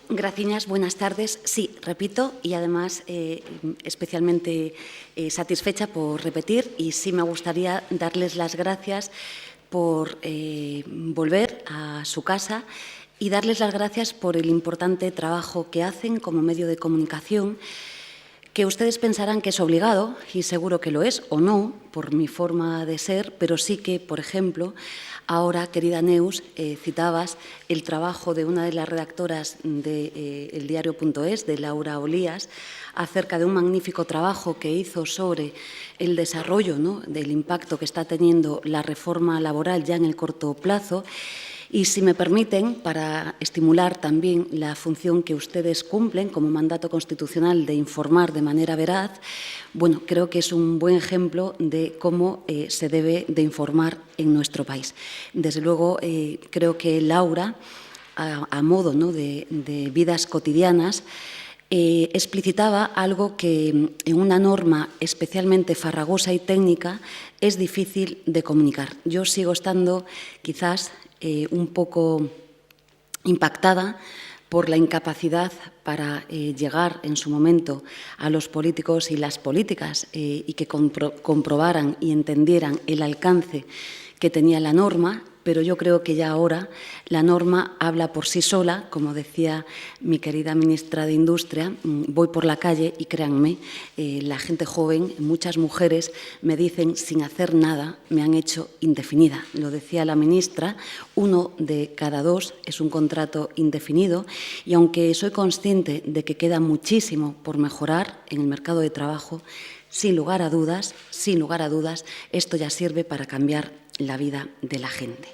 Graciñas, buenas tardes. Sí, repito, y además especialmente satisfecha por repetir, y sí me gustaría darles las gracias por volver a su casa y darles las gracias por el importante trabajo que hacen como medio de comunicación, que ustedes pensarán que es obligado, y seguro que lo es, o no, por mi forma de ser, pero sí que, por ejemplo, ahora, querida Neus, citabas el trabajo de una de las redactoras de eldiario.es, de Laura Olías, acerca de un magnífico trabajo que hizo sobre el desarrollo, ¿no?, del impacto que está teniendo la reforma laboral ya en el corto plazo. Y, si me permiten, para estimular también la función que ustedes cumplen como mandato constitucional de informar de manera veraz, bueno, creo que es un buen ejemplo de cómo se debe de informar en nuestro país. Desde luego, creo que Laura, a modo, ¿no?, de vidas cotidianas, explicitaba algo que en una norma especialmente farragosa y técnica es difícil de comunicar. Yo sigo estando quizás un poco impactada por la incapacidad para llegar en su momento a los políticos y las políticas y que comprobaran y entendieran el alcance que tenía la norma, pero yo creo que ya ahora la norma habla por sí sola. Como decía mi querida ministra de Industria, voy por la calle y créanme, la gente joven, muchas mujeres me dicen sin hacer nada, me han hecho indefinida. Lo decía la ministra, 1 de cada 2 es un contrato indefinido, y aunque soy consciente de que queda muchísimo por mejorar en el mercado de trabajo, sin lugar a dudas, esto ya sirve para cambiar la vida de la gente.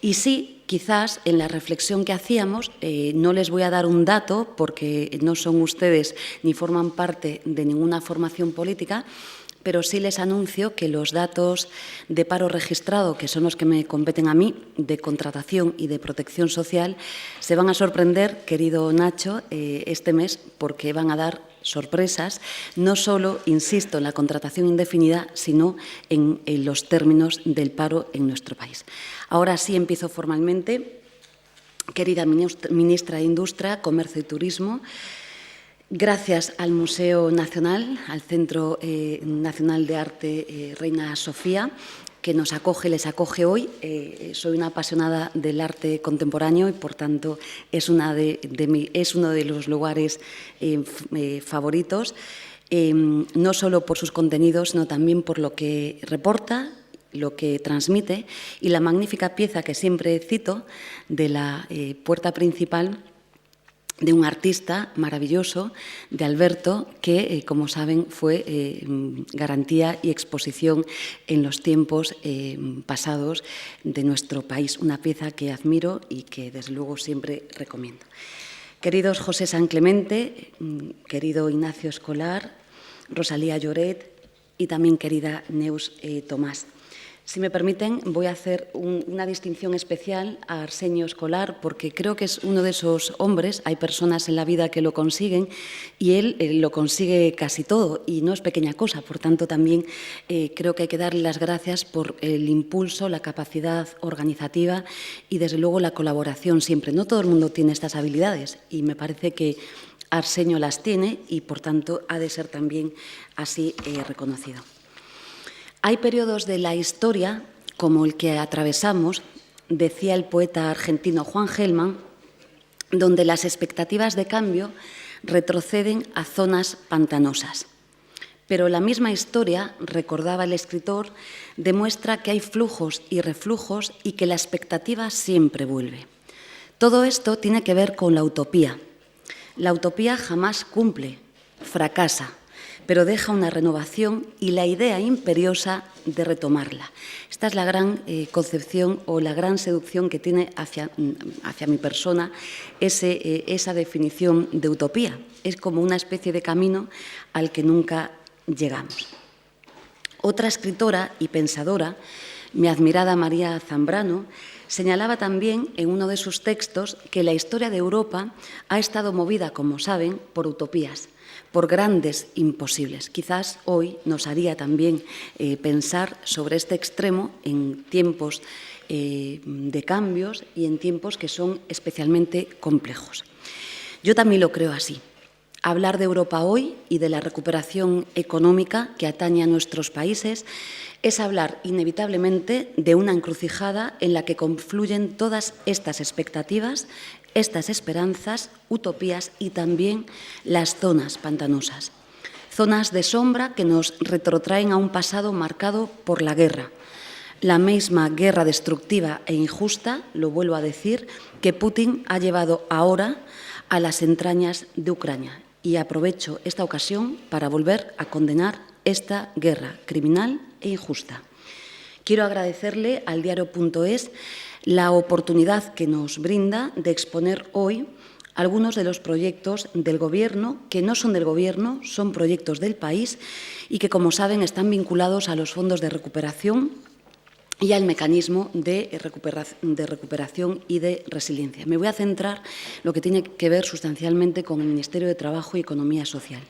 Y sí, quizás en la reflexión que hacíamos, no les voy a dar un dato porque no son ustedes ni forman parte de ninguna formación política, pero sí les anuncio que los datos de paro registrado, que son los que me competen a mí, de contratación y de protección social, se van a sorprender, querido Nacho, este mes, porque van a dar sorpresas, no solo, insisto, en la contratación indefinida, sino en los términos del paro en nuestro país. Ahora sí empiezo formalmente. Querida ministra de Industria, Comercio y Turismo, gracias al Museo Nacional, al Centro Nacional de Arte Reina Sofía, que nos acoge, les acoge hoy. Soy una apasionada del arte contemporáneo y, por tanto, es uno de los lugares favoritos, no solo por sus contenidos, sino también por lo que reporta, lo que transmite, y la magnífica pieza que siempre cito de la puerta principal, de un artista maravilloso, de Alberto, que, como saben, fue garantía y exposición en los tiempos pasados de nuestro país. Una pieza que admiro y que, desde luego, siempre recomiendo. Queridos José San Clemente, querido Ignacio Escolar, Rosalía Lloret y también querida Neus Tomás. Si me permiten, voy a hacer una distinción especial a Arsenio Escolar, porque creo que es uno de esos hombres, hay personas en la vida que lo consiguen, y él lo consigue casi todo, y no es pequeña cosa. Por tanto, también creo que hay que darle las gracias por el impulso, la capacidad organizativa y, desde luego, la colaboración siempre. No todo el mundo tiene estas habilidades, y me parece que Arsenio las tiene y, por tanto, ha de ser también así reconocido. Hay periodos de la historia, como el que atravesamos, decía el poeta argentino Juan Gelman, donde las expectativas de cambio retroceden a zonas pantanosas. Pero la misma historia, recordaba el escritor, demuestra que hay flujos y reflujos y que la expectativa siempre vuelve. Todo esto tiene que ver con la utopía. La utopía jamás cumple, fracasa, pero deja una renovación y la idea imperiosa de retomarla. Esta es la gran concepción o la gran seducción que tiene hacia mi persona esa definición de utopía. Es como una especie de camino al que nunca llegamos. Otra escritora y pensadora, mi admirada María Zambrano, señalaba también en uno de sus textos que la historia de Europa ha estado movida, como saben, por utopías, por grandes imposibles. Quizás hoy nos haría también pensar sobre este extremo en tiempos de cambios y en tiempos que son especialmente complejos. Yo también lo creo así. Hablar de Europa hoy y de la recuperación económica que atañe a nuestros países es hablar inevitablemente de una encrucijada en la que confluyen todas estas expectativas, estas esperanzas, utopías y también las zonas pantanosas. Zonas de sombra que nos retrotraen a un pasado marcado por la guerra. La misma guerra destructiva e injusta, lo vuelvo a decir, que Putin ha llevado ahora a las entrañas de Ucrania. Y aprovecho esta ocasión para volver a condenar esta guerra criminal e injusta. Quiero agradecerle al diario.es la oportunidad que nos brinda de exponer hoy algunos de los proyectos del Gobierno, que no son del Gobierno, son proyectos del país y que, como saben, están vinculados a los fondos de recuperación y al mecanismo de recuperación y de resiliencia. Me voy a centrar en lo que tiene que ver sustancialmente con el Ministerio de Trabajo y Economía Social.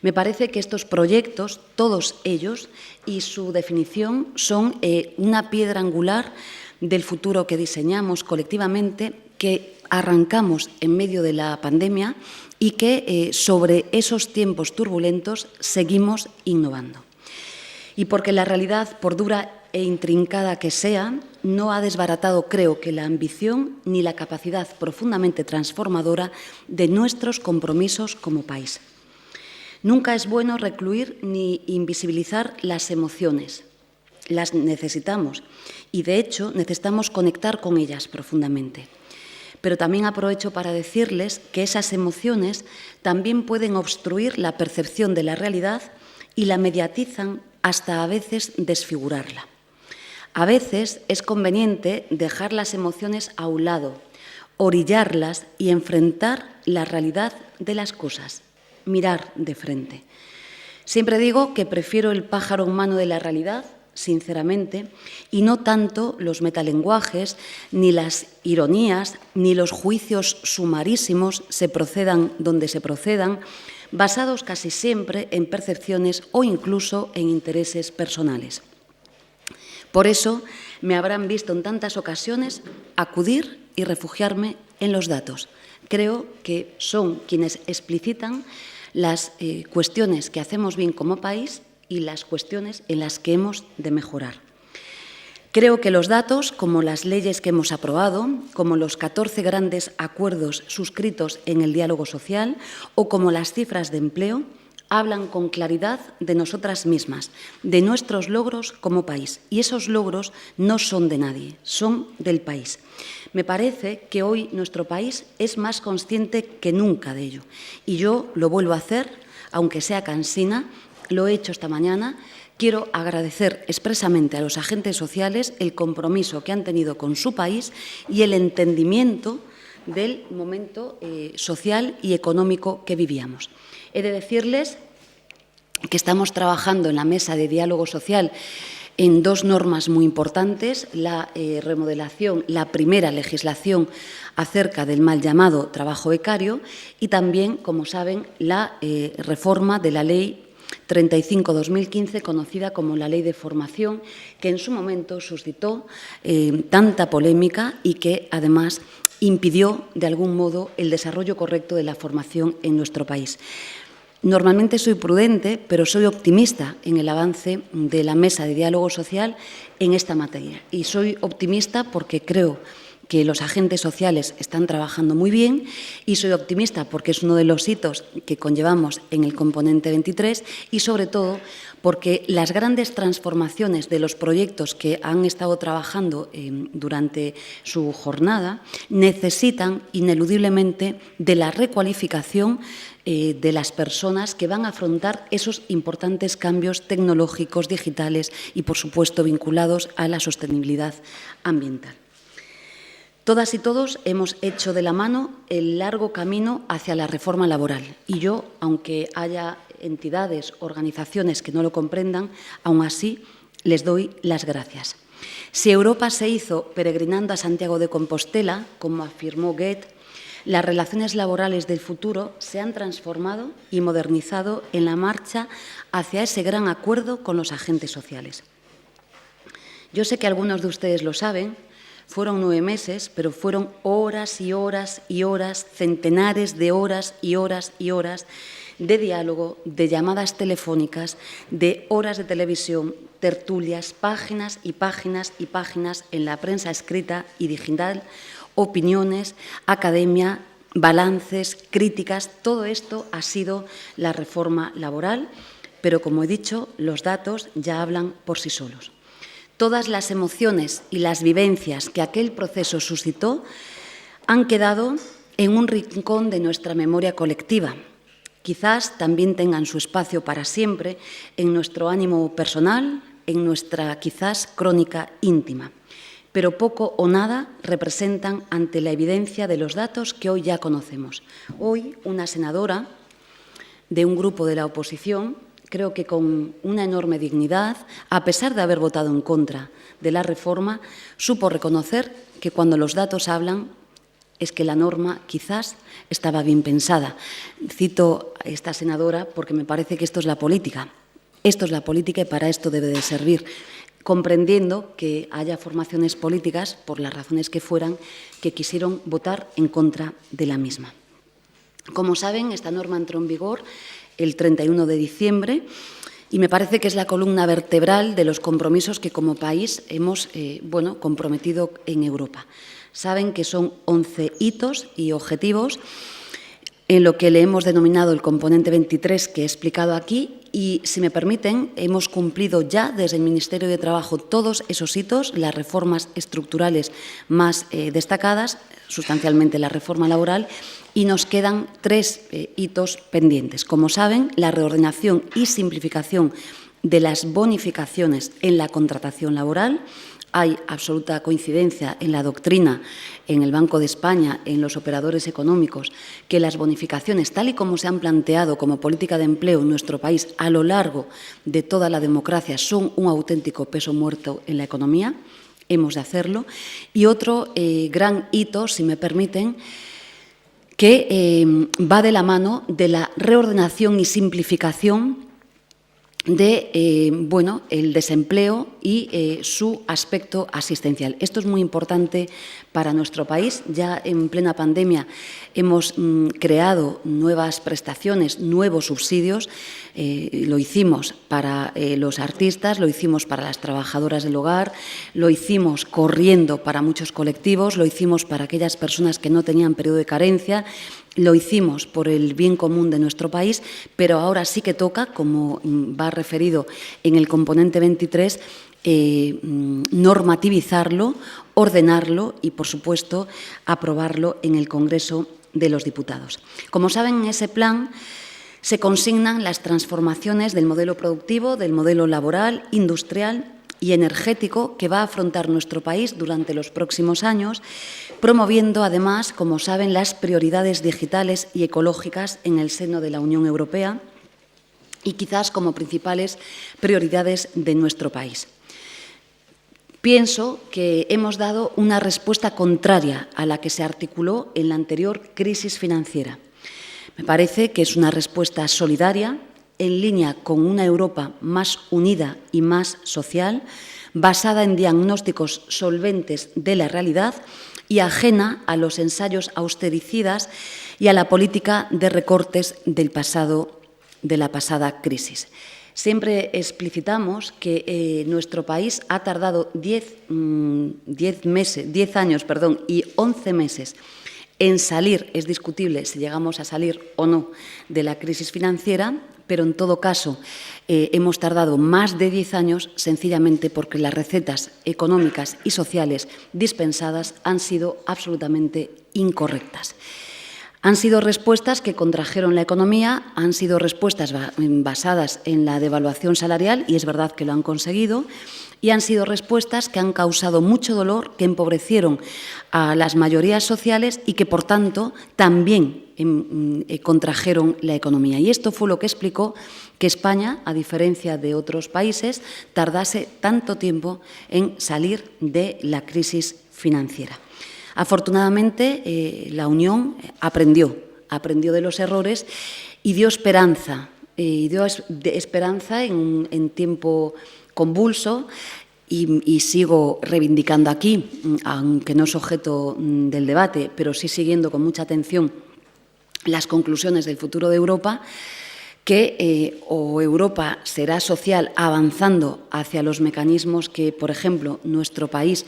Me parece que estos proyectos, todos ellos, y su definición son una piedra angular del futuro que diseñamos colectivamente, que arrancamos en medio de la pandemia y que sobre esos tiempos turbulentos seguimos innovando. Y porque la realidad, por dura e intrincada que sea, no ha desbaratado, creo, que la ambición ni la capacidad profundamente transformadora de nuestros compromisos como país. Nunca es bueno recluir ni invisibilizar las emociones. Las necesitamos y, de hecho, necesitamos conectar con ellas profundamente. Pero también aprovecho para decirles que esas emociones también pueden obstruir la percepción de la realidad y la mediatizan hasta a veces desfigurarla. A veces es conveniente dejar las emociones a un lado, orillarlas y enfrentar la realidad de las cosas, mirar de frente. Siempre digo que prefiero el pájaro humano de la realidad, sinceramente, y no tanto los metalenguajes, ni las ironías, ni los juicios sumarísimos, se procedan donde se procedan, basados casi siempre en percepciones o incluso en intereses personales. Por eso me habrán visto en tantas ocasiones acudir y refugiarme en los datos. Creo que son quienes explicitan las cuestiones que hacemos bien como país y las cuestiones en las que hemos de mejorar. Creo que los datos, como las leyes que hemos aprobado, como los 14 grandes acuerdos suscritos en el diálogo social o como las cifras de empleo, hablan con claridad de nosotras mismas, de nuestros logros como país. Y esos logros no son de nadie, son del país. Me parece que hoy nuestro país es más consciente que nunca de ello. Y yo lo vuelvo a hacer, aunque sea cansina, lo he hecho esta mañana. Quiero agradecer expresamente a los agentes sociales el compromiso que han tenido con su país y el entendimiento del momento social y económico que vivíamos. He de decirles que estamos trabajando en la mesa de diálogo social en dos normas muy importantes, la remodelación, la primera legislación acerca del mal llamado trabajo becario y también, como saben, la reforma de la Ley 35/2015, conocida como la Ley de Formación, que en su momento suscitó tanta polémica y que, además, impidió, de algún modo, el desarrollo correcto de la formación en nuestro país. Normalmente soy prudente, pero soy optimista en el avance de la mesa de diálogo social en esta materia. Y soy optimista porque creo que los agentes sociales están trabajando muy bien y soy optimista porque es uno de los hitos que conllevamos en el componente 23 y, sobre todo, porque las grandes transformaciones de los proyectos que han estado trabajando durante su jornada necesitan ineludiblemente de la recualificación de las personas que van a afrontar esos importantes cambios tecnológicos, digitales y, por supuesto, vinculados a la sostenibilidad ambiental. Todas y todos hemos hecho de la mano el largo camino hacia la reforma laboral y yo, aunque haya entidades, organizaciones que no lo comprendan, aún así les doy las gracias. Si Europa se hizo peregrinando a Santiago de Compostela, como afirmó Goethe, las relaciones laborales del futuro se han transformado y modernizado en la marcha hacia ese gran acuerdo con los agentes sociales. Yo sé que algunos de ustedes lo saben, Fueron 9 meses, pero fueron horas y horas y horas, centenares de horas y horas y horas de diálogo, de llamadas telefónicas, de horas de televisión, tertulias, páginas y páginas y páginas en la prensa escrita y digital, opiniones, academia, balances, críticas. Todo esto ha sido la reforma laboral, pero, como he dicho, los datos ya hablan por sí solos. Todas las emociones y las vivencias que aquel proceso suscitó han quedado en un rincón de nuestra memoria colectiva. Quizás también tengan su espacio para siempre en nuestro ánimo personal, en nuestra quizás crónica íntima, pero poco o nada representan ante la evidencia de los datos que hoy ya conocemos. Hoy, una senadora de un grupo de la oposición, creo que con una enorme dignidad, a pesar de haber votado en contra de la reforma, supo reconocer que cuando los datos hablan es que la norma quizás estaba bien pensada. Cito a esta senadora porque me parece que esto es la política. Esto es la política y para esto debe de servir, comprendiendo que haya formaciones políticas, por las razones que fueran, que quisieron votar en contra de la misma. Como saben, esta norma entró en vigor el 31 de diciembre y me parece que es la columna vertebral de los compromisos que como país hemos comprometido en Europa. Saben que son 11 hitos y objetivos en lo que le hemos denominado el componente 23 que he explicado aquí y, si me permiten, hemos cumplido ya desde el Ministerio de Trabajo todos esos hitos, las reformas estructurales más destacadas, sustancialmente la reforma laboral, y nos quedan 3 hitos pendientes. Como saben, la reordenación y simplificación de las bonificaciones en la contratación laboral. Hay absoluta coincidencia en la doctrina, en el Banco de España, en los operadores económicos, que las bonificaciones, tal y como se han planteado como política de empleo en nuestro país a lo largo de toda la democracia, son un auténtico peso muerto en la economía. Hemos de hacerlo. Y otro gran hito, si me permiten, que va de la mano de la reordenación y simplificación de el desempleo y su aspecto asistencial. Esto es muy importante para nuestro país. Ya en plena pandemia hemos creado nuevas prestaciones, nuevos subsidios. Lo hicimos para los artistas, lo hicimos para las trabajadoras del hogar, lo hicimos corriendo para muchos colectivos, lo hicimos para aquellas personas que no tenían periodo de carencia. Lo hicimos por el bien común de nuestro país, pero ahora sí que toca, como va referido en el componente 23, normativizarlo, ordenarlo y, por supuesto, aprobarlo en el Congreso de los Diputados. Como saben, en ese plan se consignan las transformaciones del modelo productivo, del modelo laboral, industrial y energético que va a afrontar nuestro país durante los próximos años, promoviendo además, como saben, las prioridades digitales y ecológicas en el seno de la Unión Europea y quizás como principales prioridades de nuestro país. Pienso que hemos dado una respuesta contraria a la que se articuló en la anterior crisis financiera. Me parece que es una respuesta solidaria, en línea con una Europa más unida y más social, basada en diagnósticos solventes de la realidad y ajena a los ensayos austericidas y a la política de recortes de la pasada crisis. Siempre explicitamos que nuestro país ha tardado 10 años y 11 meses en salir. Es discutible si llegamos a salir o no de la crisis financiera, pero en todo caso hemos tardado más de 10 años sencillamente porque las recetas económicas y sociales dispensadas han sido absolutamente incorrectas. Han sido respuestas que contrajeron la economía, han sido respuestas basadas en la devaluación salarial, y es verdad que lo han conseguido, y han sido respuestas que han causado mucho dolor, que empobrecieron a las mayorías sociales y que, por tanto, también contrajeron la economía. Y esto fue lo que explicó que España, a diferencia de otros países, tardase tanto tiempo en salir de la crisis financiera. Afortunadamente, la Unión aprendió de los errores y dio esperanza, en un tiempo convulso, y sigo reivindicando aquí, aunque no es objeto del debate, pero sí siguiendo con mucha atención las conclusiones del futuro de Europa, que o Europa será social avanzando hacia los mecanismos que, por ejemplo, nuestro país,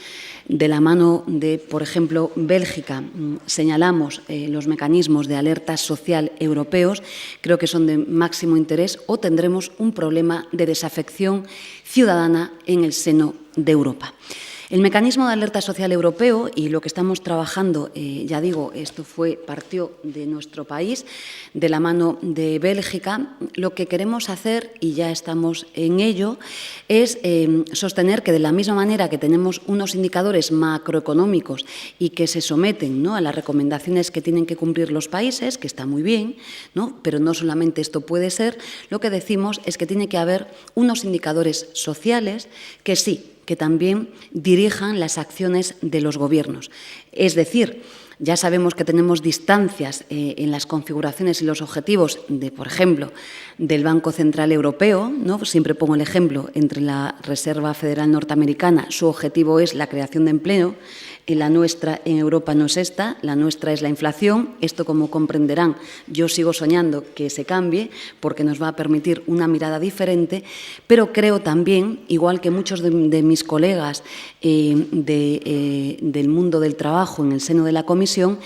de la mano de, por ejemplo, Bélgica, señalamos los mecanismos de alerta social europeos, creo que son de máximo interés, o tendremos un problema de desafección ciudadana en el seno de Europa. El mecanismo de alerta social europeo y lo que estamos trabajando, ya digo, esto partió de nuestro país, de la mano de Bélgica. Lo que queremos hacer, y ya estamos en ello, es sostener que de la misma manera que tenemos unos indicadores macroeconómicos y que se someten, ¿no?, a las recomendaciones que tienen que cumplir los países, que está muy bien, ¿no?, pero no solamente esto puede ser, lo que decimos es que tiene que haber unos indicadores sociales que sí, que también dirijan las acciones de los gobiernos. Es decir, ya sabemos que tenemos distancias en las configuraciones y los objetivos, por ejemplo, del Banco Central Europeo, ¿no? Siempre pongo el ejemplo entre la Reserva Federal Norteamericana, su objetivo es la creación de empleo. La nuestra en Europa no es esta, la nuestra es la inflación. Esto, como comprenderán, yo sigo soñando que se cambie porque nos va a permitir una mirada diferente, pero creo también, igual que muchos de mis colegas del mundo del trabajo en el seno de la Comisión,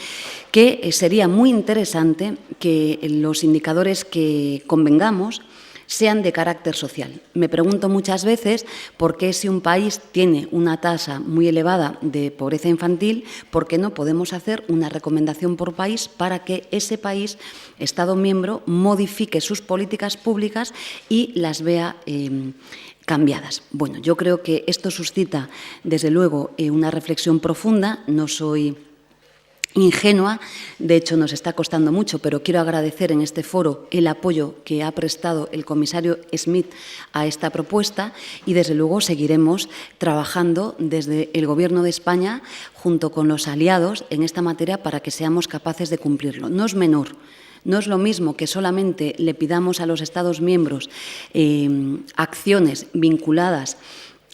que sería muy interesante que los indicadores que convengamos sean de carácter social. Me pregunto muchas veces por qué, si un país tiene una tasa muy elevada de pobreza infantil, ¿por qué no podemos hacer una recomendación por país para que ese país, Estado miembro, modifique sus políticas públicas y las vea cambiadas? Bueno, yo creo que esto suscita, desde luego, una reflexión profunda. No soy ingenua, de hecho nos está costando mucho, pero quiero agradecer en este foro el apoyo que ha prestado el comisario Schmit a esta propuesta y desde luego seguiremos trabajando desde el Gobierno de España junto con los aliados en esta materia para que seamos capaces de cumplirlo. No es menor. No es lo mismo que solamente le pidamos a los Estados miembros acciones vinculadas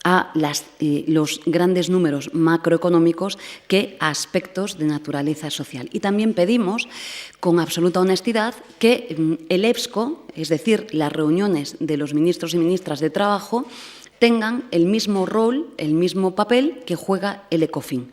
a los grandes números macroeconómicos que a aspectos de naturaleza social. Y también pedimos, con absoluta honestidad, que el EPSCO, es decir, las reuniones de los ministros y ministras de Trabajo, tengan el mismo rol, el mismo papel que juega el ECOFIN.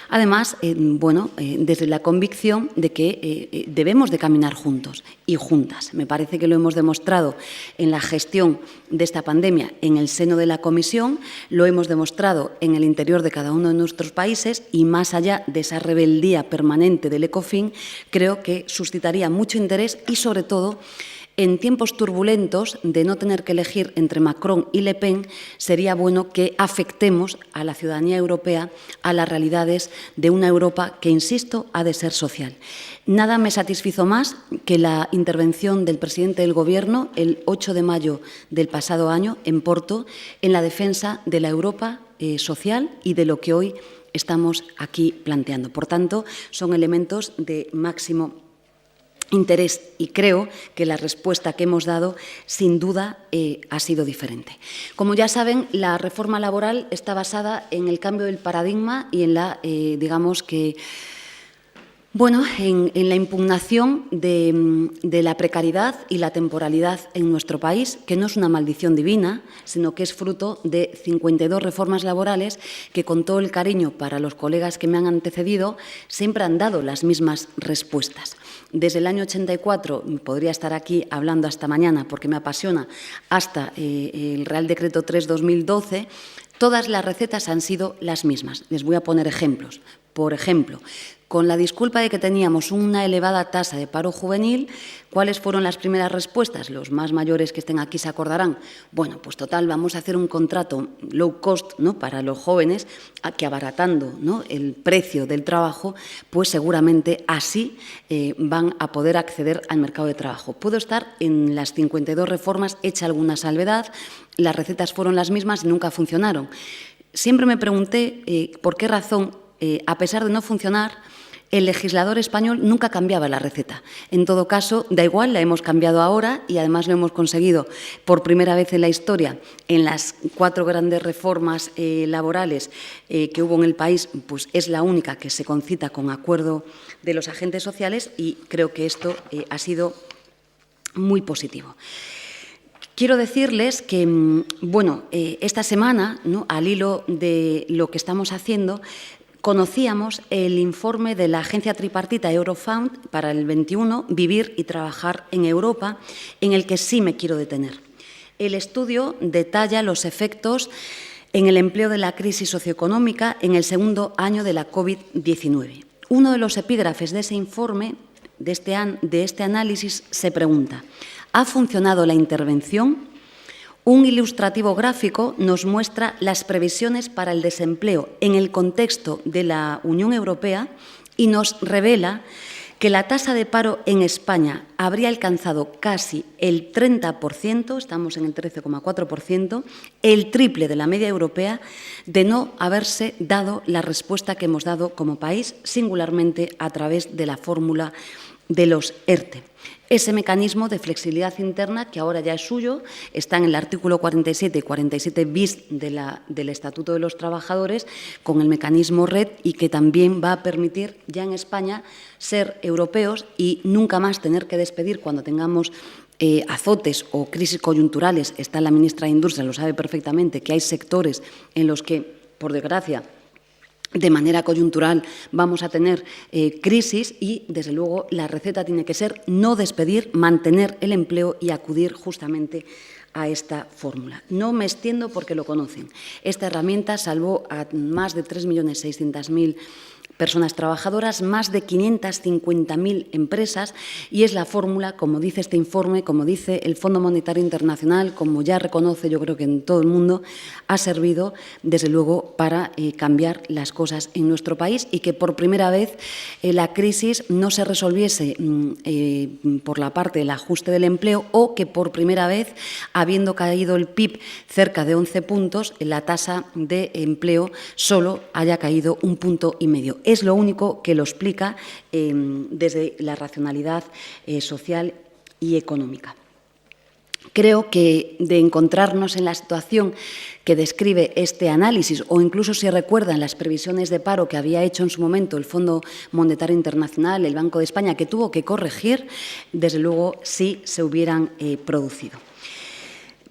Además, desde la convicción de que debemos de caminar juntos y juntas. Me parece que lo hemos demostrado en la gestión de esta pandemia en el seno de la Comisión, lo hemos demostrado en el interior de cada uno de nuestros países y más allá de esa rebeldía permanente del ECOFIN, creo que suscitaría mucho interés y, sobre todo, en tiempos turbulentos de no tener que elegir entre Macron y Le Pen, sería bueno que afectemos a la ciudadanía europea a las realidades de una Europa que, insisto, ha de ser social. Nada me satisfizo más que la intervención del presidente del Gobierno el 8 de mayo del pasado año en Porto en la defensa de la Europa social y de lo que hoy estamos aquí planteando. Por tanto, son elementos de máximo interés y creo que la respuesta que hemos dado sin duda ha sido diferente. Como ya saben, la reforma laboral está basada en el cambio del paradigma y en la, en la impugnación de la precariedad y la temporalidad en nuestro país, que no es una maldición divina, sino que es fruto de 52 reformas laborales que, con todo el cariño para los colegas que me han antecedido, siempre han dado las mismas respuestas. Desde el año 84, podría estar aquí hablando hasta mañana porque me apasiona, hasta el Real Decreto 3/2012, todas las recetas han sido las mismas. Les voy a poner ejemplos. Por ejemplo, con la disculpa de que teníamos una elevada tasa de paro juvenil, ¿cuáles fueron las primeras respuestas? Los más mayores que estén aquí se acordarán. Bueno, pues total, vamos a hacer un contrato low cost, ¿no?, para los jóvenes, que abaratando, ¿no?, el precio del trabajo, pues seguramente así van a poder acceder al mercado de trabajo. Puedo estar en las 52 reformas, hecha alguna salvedad, las recetas fueron las mismas y nunca funcionaron. Siempre me pregunté por qué razón, a pesar de no funcionar, El legislador español nunca cambiaba la receta. En todo caso, da igual, la hemos cambiado ahora y además lo hemos conseguido por primera vez en la historia. En las 4 grandes reformas laborales que hubo en el país, pues es la única que se concita con acuerdo de los agentes sociales y creo que esto ha sido muy positivo. Quiero decirles que, bueno, esta semana, ¿no?, al hilo de lo que estamos haciendo, conocíamos el informe de la agencia tripartita Eurofound para el 21, Vivir y Trabajar en Europa, en el que sí me quiero detener. El estudio detalla los efectos en el empleo de la crisis socioeconómica en el segundo año de la COVID-19. Uno de los epígrafes de ese informe, de este análisis, se pregunta: ¿ha funcionado la intervención? Un ilustrativo gráfico nos muestra las previsiones para el desempleo en el contexto de la Unión Europea y nos revela que la tasa de paro en España habría alcanzado casi el 30%, estamos en el 13,4%, el triple de la media europea, de no haberse dado la respuesta que hemos dado como país, singularmente a través de la fórmula de los ERTE. Ese mecanismo de flexibilidad interna, que ahora ya es suyo, está en el artículo 47 y 47 bis del Estatuto de los Trabajadores, con el mecanismo RED, y que también va a permitir ya en España ser europeos y nunca más tener que despedir cuando tengamos azotes o crisis coyunturales. Está la ministra de Industria, lo sabe perfectamente, que hay sectores en los que, por desgracia, de manera coyuntural vamos a tener crisis y, desde luego, la receta tiene que ser no despedir, mantener el empleo y acudir justamente a esta fórmula. No me extiendo porque lo conocen. Esta herramienta salvó a más de 3.600.000 personas trabajadoras, más de 550.000 empresas, y es la fórmula, como dice este informe, como dice el Fondo Monetario Internacional, como ya reconoce, yo creo que en todo el mundo, ha servido, desde luego, para cambiar las cosas en nuestro país y que por primera vez la crisis no se resolviese por la parte del ajuste del empleo, o que por primera vez, habiendo caído el PIB cerca de 11 puntos, la tasa de empleo solo haya caído 1,5 puntos. Es lo único que lo explica desde la racionalidad social y económica. Creo que de encontrarnos en la situación que describe este análisis, o incluso si recuerdan las previsiones de paro que había hecho en su momento el Fondo Monetario Internacional, el Banco de España, que tuvo que corregir, desde luego sí se hubieran producido.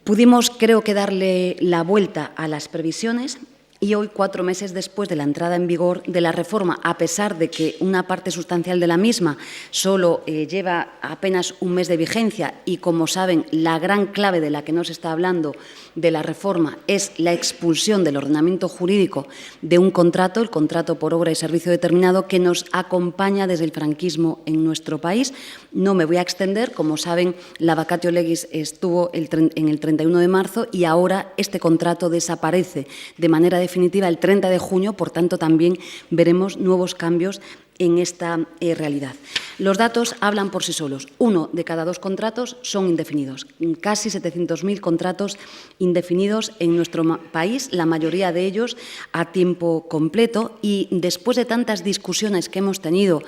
Pudimos, creo que, darle la vuelta a las previsiones. Y hoy, 4 meses después de la entrada en vigor de la reforma, a pesar de que una parte sustancial de la misma solo lleva apenas un mes de vigencia y, como saben, la gran clave de la que nos está hablando de la reforma es la expulsión del ordenamiento jurídico de un contrato, el contrato por obra y servicio determinado, que nos acompaña desde el franquismo en nuestro país. No me voy a extender, como saben, la vacatio legis estuvo en el 31 de marzo y ahora este contrato desaparece de manera definitiva el 30 de junio, por tanto también veremos nuevos cambios en esta realidad. Los datos hablan por sí solos. 1 de cada 2 contratos son indefinidos. Casi 700.000 contratos indefinidos en nuestro país, la mayoría de ellos a tiempo completo, y después de tantas discusiones que hemos tenido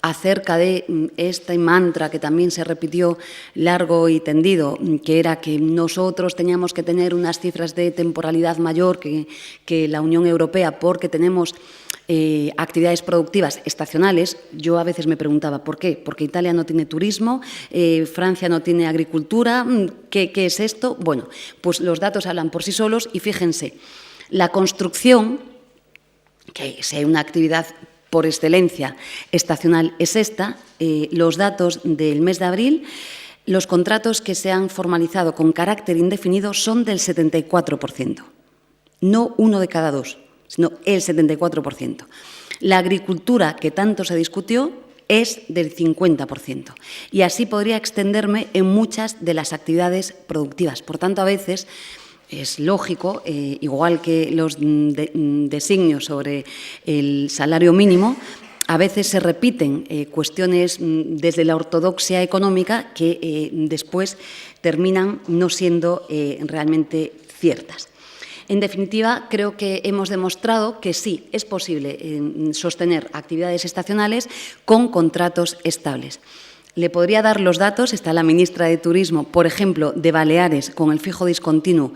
acerca de este mantra que también se repitió largo y tendido, que era que nosotros teníamos que tener unas cifras de temporalidad mayor que la Unión Europea porque tenemos actividades productivas estacionales. Yo a veces me preguntaba, ¿por qué? Porque Italia no tiene turismo, Francia no tiene agricultura, ¿qué es esto? Bueno, pues los datos hablan por sí solos y fíjense, la construcción, que es una actividad por excelencia estacional, es esta. Los datos del mes de abril, los contratos que se han formalizado con carácter indefinido son del 74%, no 1 de cada 2, sino el 74%. La agricultura, que tanto se discutió, es del 50%. Y así podría extenderme en muchas de las actividades productivas. Por tanto, a veces es lógico, igual que los designios sobre el salario mínimo, a veces se repiten cuestiones desde la ortodoxia económica que después terminan no siendo realmente ciertas. En definitiva, creo que hemos demostrado que sí, es posible sostener actividades estacionales con contratos estables. Le podría dar los datos, está la ministra de Turismo, por ejemplo, de Baleares, con el fijo discontinuo,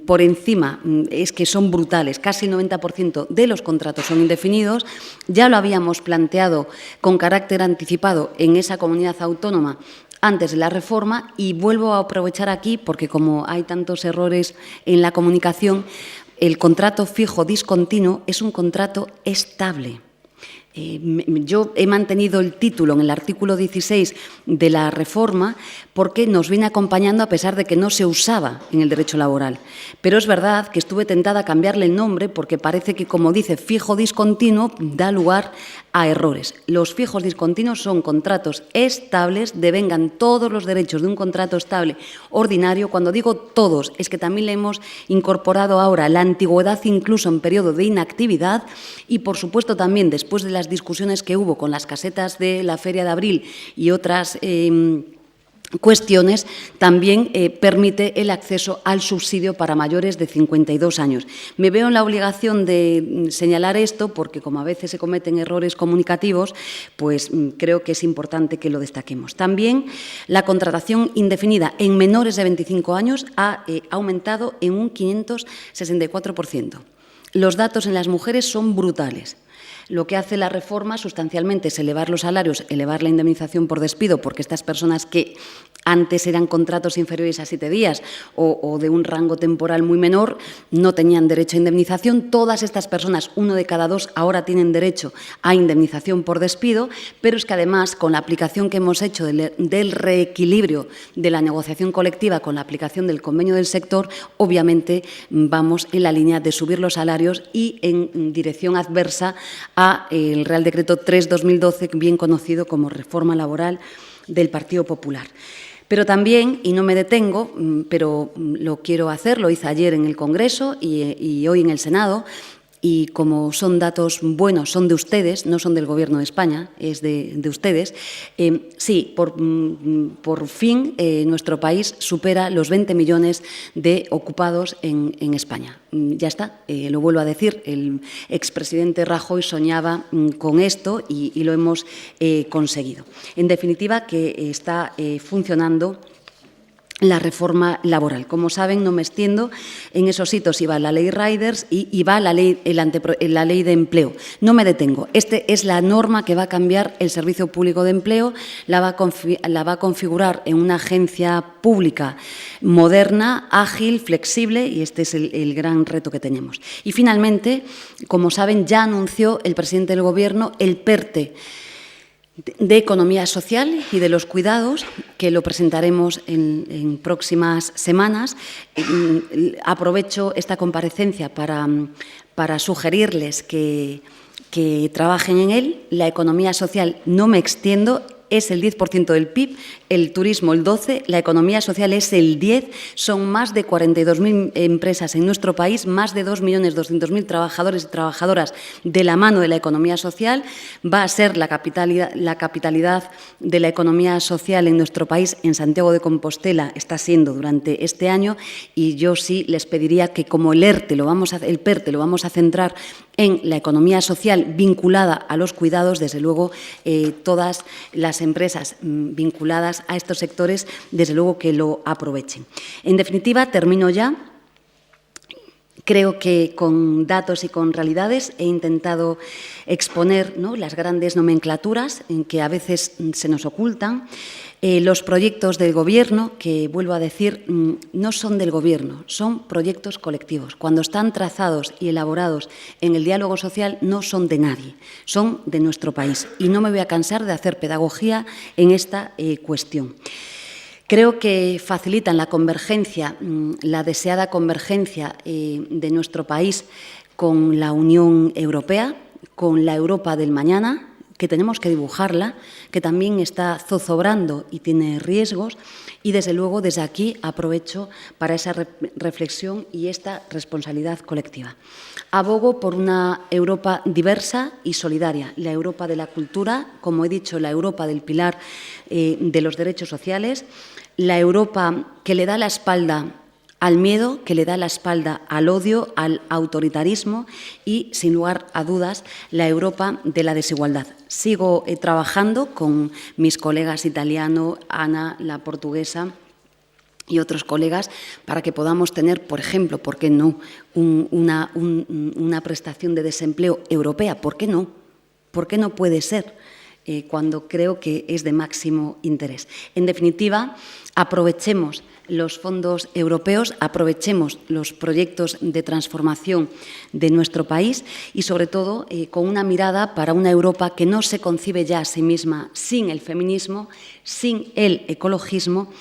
por encima, es que son brutales, casi el 90% de los contratos son indefinidos. Ya lo habíamos planteado con carácter anticipado en esa comunidad autónoma antes de la reforma y vuelvo a aprovechar aquí, porque como hay tantos errores en la comunicación, el contrato fijo discontinuo es un contrato estable. Yo he mantenido el título en el artículo 16 de la reforma porque nos viene acompañando a pesar de que no se usaba en el derecho laboral. Pero es verdad que estuve tentada a cambiarle el nombre porque parece que, como dice, fijo discontinuo da lugar a errores. Los fijos discontinuos son contratos estables, devengan todos los derechos de un contrato estable ordinario. Cuando digo todos, es que también le hemos incorporado ahora la antigüedad incluso en periodo de inactividad y, por supuesto, también después de las discusiones que hubo con las casetas de la Feria de Abril y otras cuestiones, también permite el acceso al subsidio para mayores de 52 años. Me veo en la obligación de señalar esto porque, como a veces se cometen errores comunicativos, pues creo que es importante que lo destaquemos. También la contratación indefinida en menores de 25 años ha aumentado en un 564%. Los datos en las mujeres son brutales. Lo que hace la reforma sustancialmente es elevar los salarios, elevar la indemnización por despido, porque estas personas que antes eran contratos inferiores a 7 días o de un rango temporal muy menor, no tenían derecho a indemnización. Todas estas personas, 1 de cada 2, ahora tienen derecho a indemnización por despido, pero es que además, con la aplicación que hemos hecho del reequilibrio de la negociación colectiva con la aplicación del convenio del sector, obviamente vamos en la línea de subir los salarios y en dirección adversa a el Real Decreto 3/2012, bien conocido como reforma laboral del Partido Popular. Pero también, y no me detengo, pero lo quiero hacer, lo hice ayer en el Congreso y hoy en el Senado, y como son datos buenos, son de ustedes, no son del Gobierno de España, es de ustedes, sí, por fin nuestro país supera los 20 millones de ocupados en España. Ya está, lo vuelvo a decir, el expresidente Rajoy soñaba con esto y lo hemos conseguido. En definitiva, que está funcionando la reforma laboral. Como saben, no me extiendo, en esos hitos iba la ley Riders y va la ley de empleo. No me detengo. Esta es la norma que va a cambiar el Servicio Público de Empleo, la va a configurar en una agencia pública moderna, ágil, flexible, y este es el gran reto que tenemos. Y finalmente, como saben, ya anunció el presidente del Gobierno el PERTE de Economía Social y de los Cuidados, que lo presentaremos en próximas semanas. Aprovecho esta comparecencia para sugerirles que trabajen en él. La economía social, no me extiendo, es el 10% del PIB, el turismo el 12%, la economía social es el 10%, son más de 42.000 empresas en nuestro país, más de 2.200.000 trabajadores y trabajadoras de la mano de la economía social. Va a ser la capitalidad de la economía social en nuestro país, en Santiago de Compostela, está siendo durante este año, y yo sí les pediría que, como el PERTE lo vamos a centrar en la economía social vinculada a los cuidados, desde luego todas las empresas vinculadas a estos sectores, desde luego que lo aprovechen. En definitiva, termino ya. Creo que con datos y con realidades he intentado exponer, ¿no?, las grandes nomenclaturas en que a veces se nos ocultan. Los proyectos del Gobierno, que vuelvo a decir, no son del Gobierno, son proyectos colectivos. Cuando están trazados y elaborados en el diálogo social, no son de nadie, son de nuestro país. Y no me voy a cansar de hacer pedagogía en esta cuestión. Creo que facilitan la convergencia, la deseada convergencia de nuestro país con la Unión Europea, con la Europa del mañana, que tenemos que dibujarla, que también está zozobrando y tiene riesgos, y desde luego desde aquí aprovecho para esa reflexión y esta responsabilidad colectiva. Abogo por una Europa diversa y solidaria, la Europa de la cultura, como he dicho, la Europa del pilar de los derechos sociales, la Europa que le da la espalda al miedo que le da la espalda al odio, al autoritarismo y, sin lugar a dudas, la Europa de la desigualdad. Sigo trabajando con mis colegas italianos, Ana, la portuguesa, y otros colegas, para que podamos tener, por ejemplo, ¿por qué no?, una prestación de desempleo europea. ¿Por qué no? ¿Por qué no puede ser? Cuando creo que es de máximo interés. En definitiva, aprovechemos los fondos europeos, aprovechemos los proyectos de transformación de nuestro país y, sobre todo, con una mirada para una Europa que no se concibe ya a sí misma sin el feminismo, sin el ecologismo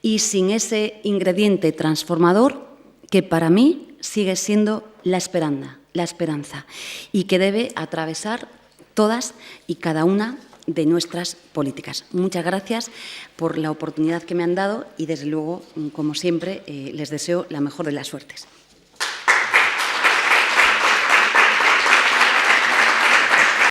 y sin ese ingrediente transformador que para mí sigue siendo la esperanza y que debe atravesar todas y cada una de nuestras políticas. Muchas gracias por la oportunidad que me han dado y, desde luego, como siempre, les deseo la mejor de las suertes.